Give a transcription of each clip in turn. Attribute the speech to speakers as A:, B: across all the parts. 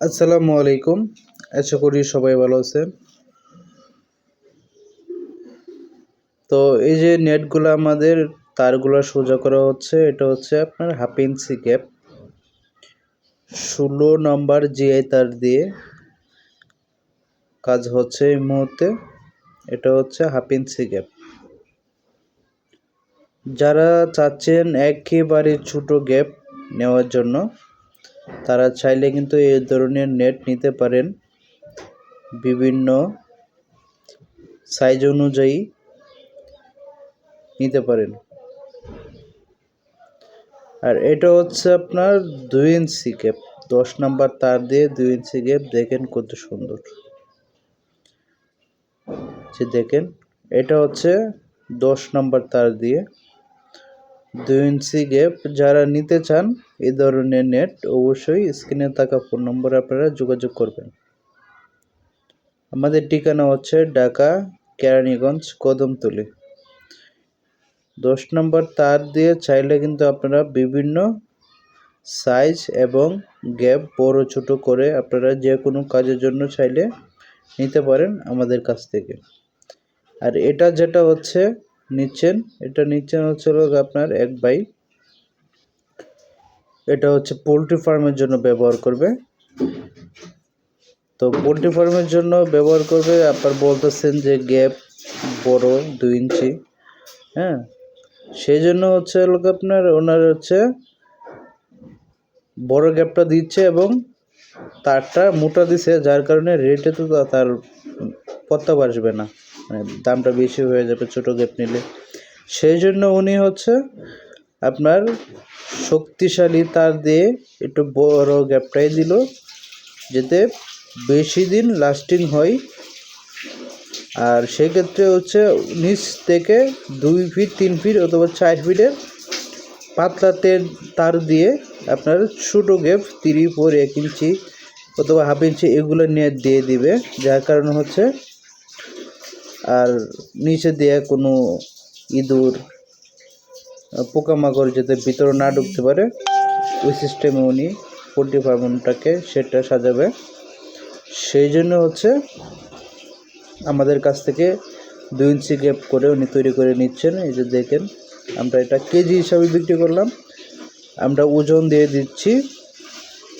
A: আসসালামু আলাইকুম। আশা করি সবাই ভালো আছেন। তো এই যে নেটগুলো আমাদের তারগুলো সোজা করা হচ্ছে, এটা হচ্ছে আপনার 1/2 ইঞ্চি গ্যাপ 16 নম্বর জিআই তার দিয়ে কাজ হচ্ছে এই মুহূর্তে। এটা হচ্ছে 1/2 ইঞ্চি গ্যাপ। যারা চাচ্ছেন একেবারে ছোট গ্যাপ নেওয়ার জন্য, তারা চাইলে কিন্তু এই ধরনের নেট নিতে পারেন। বিভিন্ন সাইজ অনুযায়ী নিতে পারেন। আর এটা হচ্ছে আপনার 2 ইঞ্চি গ্যাপ, 10 নাম্বার তার দিয়ে 2 ইঞ্চি গ্যাপ। দেখেন কত সুন্দর। দেখেন এটা হচ্ছে 10 নাম্বার তার দিয়ে 2 ইঞ্চি গ্যাপ। যারা নিতে চান এই ধরনের নেট, অবশ্যই স্ক্রিনে থাকা ফোন নম্বরে আপনারা যোগাযোগ করবেন। আমাদের ঠিকানা হচ্ছে ঢাকা কেরানীগঞ্জ কদমতলী। 10 নম্বর তার দিয়ে চাইলে কিন্তু আপনারা বিভিন্ন সাইজ এবং গ্যাপ বড় ছোট করে আপনারা যে কোনো কাজের জন্য চাইলে নিতে পারেন আমাদের কাছ থেকে। আর এটা যেটা হচ্ছে নিচ্ছেন, এটা নিচ্ছেন হচ্ছে আপনার 1/, এটা হচ্ছে পোলট্রি ফার্মের জন্য ব্যবহার করবে। তো পোলট্রি ফার্মের জন্য ব্যবহার করবে, আপনার বলতেছেন যে গ্যাপ বড় 2 ইঞ্চি। হ্যাঁ, সেই জন্য হচ্ছে আপনার ওনার হচ্ছে বড় গ্যাপটা দিচ্ছে এবং তারটা মোটা দিছে, যার কারণে রেটে তো তার পত্তা বাড়বে না, মানে দামটা বেশি হয়ে যাবে ছোট গ্যাপ নিলে। সেই জন্য উনি হচ্ছে আপনার শক্তিশালী তার দিয়ে একটু বড় গ্যাপটাই দিল, যাতে বেশি দিন লাস্টিং হয়। আর সেক্ষেত্রে হচ্ছে নিচ থেকে 2 ফিট 3 ফিট অথবা 4 ফিটের পাতলা তার দিয়ে আপনার ছোটো গ্যাপ 3, 4, 1 ইঞ্চি অথবা 1/2 ইঞ্চি এগুলো নিয়ে দিয়ে দিবে, যার কারণে হচ্ছে আর নিচে দিয়ে কোনো ইঁদুর পোকামাকড় যাতে ভিতরে না ঢুকতে পারে, ওই সিস্টেমে উনি পোলট্রি ফার্মটাকে সেটা সাজাবে। সেই জন্য হচ্ছে আমাদের কাছ থেকে 2 ইঞ্চি গ্যাপ করে উনি তৈরি করে নিচ্ছেন। এই যে দেখেন, আমরা এটা কেজি হিসাবে বিক্রি করলাম, আমরা ওজন দিয়ে দিচ্ছি।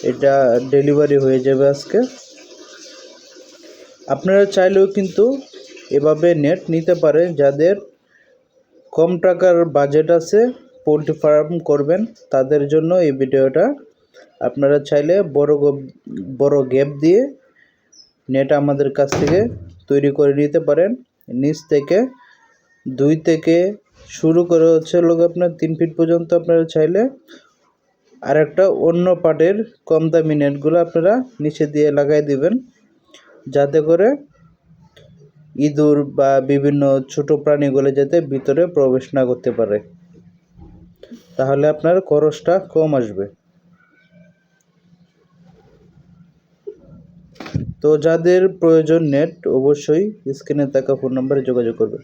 A: এটা ডেলিভারি হয়ে যাবে আজকে। আপনারা চাইলেও কিন্তু এভাবে নেট নিতে পারেন। যাদের কম টাকার বাজেট আছে, পোলট্রি ফার্ম করবেন, তাদের জন্য এই ভিডিওটা। আপনারা চাইলে বড় গ্যাপ দিয়ে নেট আমাদের কাছ থেকে তৈরি করে নিতে পারেন। নিচ থেকে 2 থেকে শুরু করে হচ্ছে আপনার 3 ফিট পর্যন্ত আপনারা চাইলে আর একটা অন্য পার্টের কম দামি নেটগুলো আপনারা নিচে দিয়ে লাগাই দিবেন, যাতে করে ইঁদুর বা বিভিন্ন ছোট প্রাণীগুলো যাতে ভিতরে প্রবেশ না করতে পারে। তাহলে আপনার খরচটা কম আসবে। তো যাদের প্রয়োজন নেট, অবশ্যই স্ক্রিনে থাকা ফোন নম্বরে যোগাযোগ করবেন।